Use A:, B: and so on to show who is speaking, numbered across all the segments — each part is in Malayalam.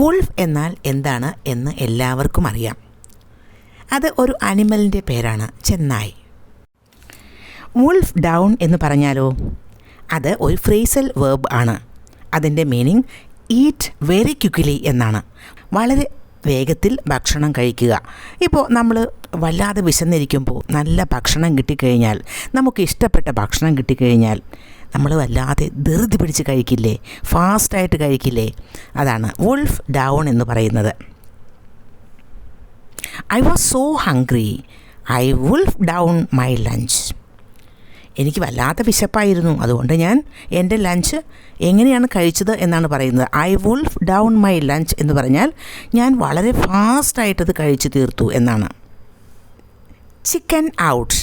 A: വുൾഫ് എന്നാൽ എന്താണ് എന്ന് എല്ലാവർക്കും അറിയാം. അത് ഒരു അനിമലിൻ്റെ പേരാണ്, ചെന്നായ്. വുൾഫ് ഡൗൺ എന്ന് പറഞ്ഞാലോ, അത് ഒരു ഫ്രേസൽ വേർബ് ആണ്. അതിൻ്റെ മീനിങ് ഈറ്റ് വെരി ക്വിക്ക്ലി എന്നാണ്. വളരെ വേഗത്തിൽ ഭക്ഷണം കഴിക്കുക. ഇപ്പോൾ നമ്മൾ വല്ലാതെ വിശന്നിരിക്കുമ്പോൾ നല്ല ഭക്ഷണം കിട്ടിക്കഴിഞ്ഞാൽ, നമുക്ക് ഇഷ്ടപ്പെട്ട ഭക്ഷണം കിട്ടിക്കഴിഞ്ഞാൽ നമ്മൾ വല്ലാതെ ധൃതി പിടിച്ച് കഴിക്കില്ലേ, ഫാസ്റ്റായിട്ട് കഴിക്കില്ലേ? അതാണ് വുൾഫ് ഡൗൺ എന്ന് പറയുന്നത്. I was so hungry, I wolf down my lunch. എനിക്ക് വല്ലാത്ത വിശപ്പായിരുന്നു, അതുകൊണ്ട് ഞാൻ എൻ്റെ ലഞ്ച് എങ്ങനെയാണ് കഴിച്ചത് എന്നാണ് പറയുന്നത്. I wolf down my lunch എന്ന് പറഞ്ഞാൽ ഞാൻ വളരെ ഫാസ്റ്റായിട്ടത് കഴിച്ചു തീർത്തു എന്നാണ്. ചിക്കൻ ഔട്ട്,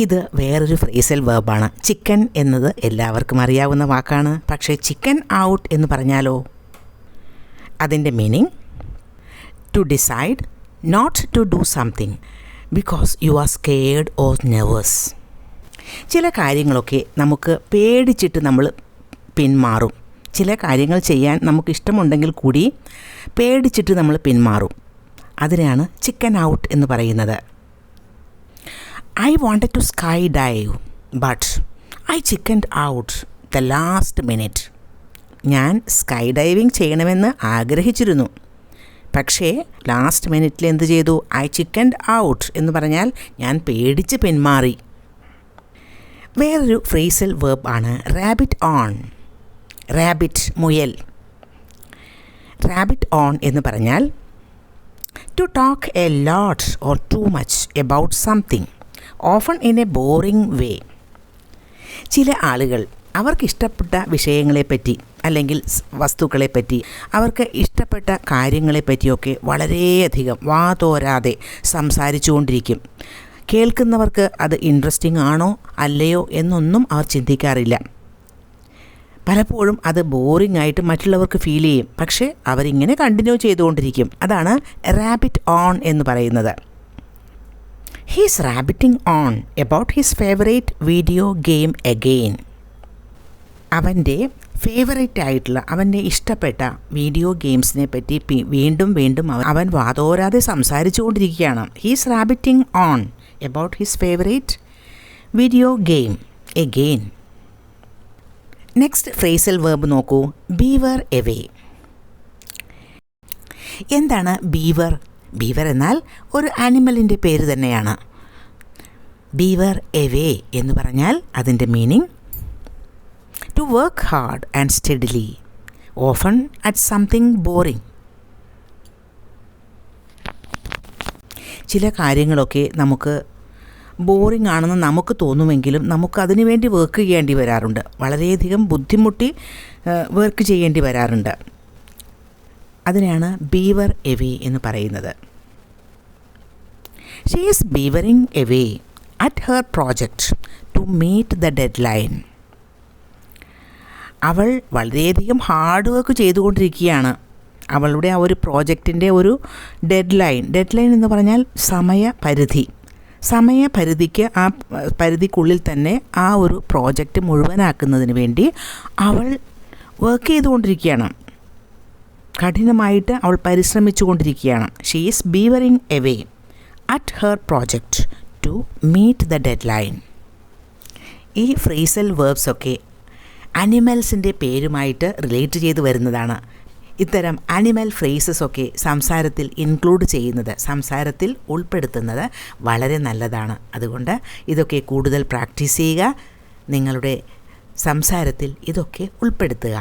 A: ഇത് വേറൊരു ഫ്രേസൽ വേർബാണ്. ചിക്കൻ എന്നത് എല്ലാവർക്കും അറിയാവുന്ന വാക്കാണ്. പക്ഷേ ചിക്കൻ ഔട്ട് എന്ന് പറഞ്ഞാലോ, അതിൻ്റെ meaning to decide not to do something because you are scared or nervous. ചില കാര്യങ്ങളൊക്കെ നമുക്ക് പേടിച്ചിട്ട് നമ്മൾ പിന്മാറും. ചില കാര്യങ്ങൾ ചെയ്യാൻ നമുക്കിഷ്ടമുണ്ടെങ്കിൽ കൂടി പേടിച്ചിട്ട് നമ്മൾ പിന്മാറും. അതിനാണ് ചിക്കൻ ഔട്ട് എന്ന് പറയുന്നത്. I wanted to skydive but I chickened out the last minute. ഞാൻ സ്കൈ ഡൈവിങ് ചെയ്യണമെന്ന് ആഗ്രഹിച്ചിരുന്നു, പക്ഷേ ലാസ്റ്റ് മിനിറ്റിൽ എന്ത് ചെയ്തു? ഐ ചിക്കൻഡ് ഔട്ട് എന്ന് പറഞ്ഞാൽ ഞാൻ പേടിച്ച് പിന്മാറി. വേറൊരു ഫ്രേസൽ വേർബ് ആണ് റാബിറ്റ് ഓൺ. റാബിറ്റ്, മുയൽ. റാബിറ്റ് ഓൺ എന്ന് പറഞ്ഞാൽ to talk a lot or too much about something, often in a boring way. ചില ആളുകൾ അവർക്കിഷ്ടപ്പെട്ട വിഷയങ്ങളെപ്പറ്റി അല്ലെങ്കിൽ വസ്തുക്കളെപ്പറ്റി, അവർക്ക് ഇഷ്ടപ്പെട്ട കാര്യങ്ങളെപ്പറ്റിയൊക്കെ വളരെയധികം വാതോരാതെ സംസാരിച്ചു കൊണ്ടിരിക്കും. കേൾക്കുന്നവർക്ക് അത് ഇൻട്രസ്റ്റിംഗ് ആണോ അല്ലയോ എന്നൊന്നും അവർ ചിന്തിക്കാറില്ല. പലപ്പോഴും അത് ബോറിംഗ് ആയിട്ട് മറ്റുള്ളവർക്ക് ഫീൽ ചെയ്യും. പക്ഷേ അവരിങ്ങനെ കണ്ടിന്യൂ ചെയ്തുകൊണ്ടിരിക്കും. അതാണ് റാബിറ്റ് ഓൺ എന്ന് പറയുന്നത്. He's rabbiting on about his favourite video game again. അവൻ്റെ ഫേവറേറ്റ് ആയിട്ടുള്ള, അവൻ്റെ ഇഷ്ടപ്പെട്ട വീഡിയോ ഗെയിംസിനെ പറ്റി വീണ്ടും വീണ്ടും അവൻ വാതോരാതെ സംസാരിച്ചു കൊണ്ടിരിക്കുകയാണ്. He's rabbiting on about his favorite video game again. Next phrasal verb നോക്കൂ, ബീവർ എവേ. എന്താണ് ബീവർ? ബീവർ എന്നാൽ ഒരു ആനിമലിൻ്റെ പേര് തന്നെയാണ്. ബീവർ എവേ എന്ന് പറഞ്ഞാൽ അതിൻ്റെ meaning to work hard and steadily, often at something boring. ചില കാര്യങ്ങളൊക്കെ നമുക്ക് ബോറിംഗ് ആണെന്ന് നമുക്ക് തോന്നുമെങ്കിലും നമുക്ക് അതിനു വേണ്ടി വർക്ക് ചെയ്യേണ്ടി വരാറുണ്ട്. വളരെയധികം ബുദ്ധിമുട്ടി വർക്ക് ചെയ്യേണ്ടി വരാറുണ്ട്. അതിനാണ് ബീവർ എവേ എന്ന് പറയുന്നത്. She is beavering away at her project to meet the deadline. അവൾ വളരെയധികം ഹാർഡ് വർക്ക് ചെയ്തുകൊണ്ടിരിക്കുകയാണ്. അവളുടെ ആ ഒരു പ്രോജക്റ്റിൻ്റെ ഒരു ഡെഡ് ലൈൻ എന്ന് പറഞ്ഞാൽ സമയപരിധിക്ക് ആ പരിധിക്കുള്ളിൽ തന്നെ ആ ഒരു പ്രോജക്റ്റ് മുഴുവനാക്കുന്നതിന് വേണ്ടി അവൾ വർക്ക് ചെയ്തുകൊണ്ടിരിക്കുകയാണ്. കഠിനമായിട്ട് അവൾ പരിശ്രമിച്ചു കൊണ്ടിരിക്കുകയാണ്. She is beavering away at her project to meet the deadline. ഈ ഫ്രേസൽ വേർബ്സൊക്കെ അനിമൽസിൻ്റെ പേരുമായിട്ട് റിലേറ്റ് ചെയ്ത് വരുന്നതാണ്. ഇത്തരം അനിമൽ ഫ്രേസസൊക്കെ സംസാരത്തിൽ ഇൻക്ലൂഡ് ചെയ്യുന്നത്, സംസാരത്തിൽ ഉൾപ്പെടുത്തുന്നത് വളരെ നല്ലതാണ്. അതുകൊണ്ട് ഇതൊക്കെ കൂടുതൽ പ്രാക്ടീസ് ചെയ്യുക, നിങ്ങളുടെ സംസാരത്തിൽ ഇതൊക്കെ ഉൾപ്പെടുത്തുക.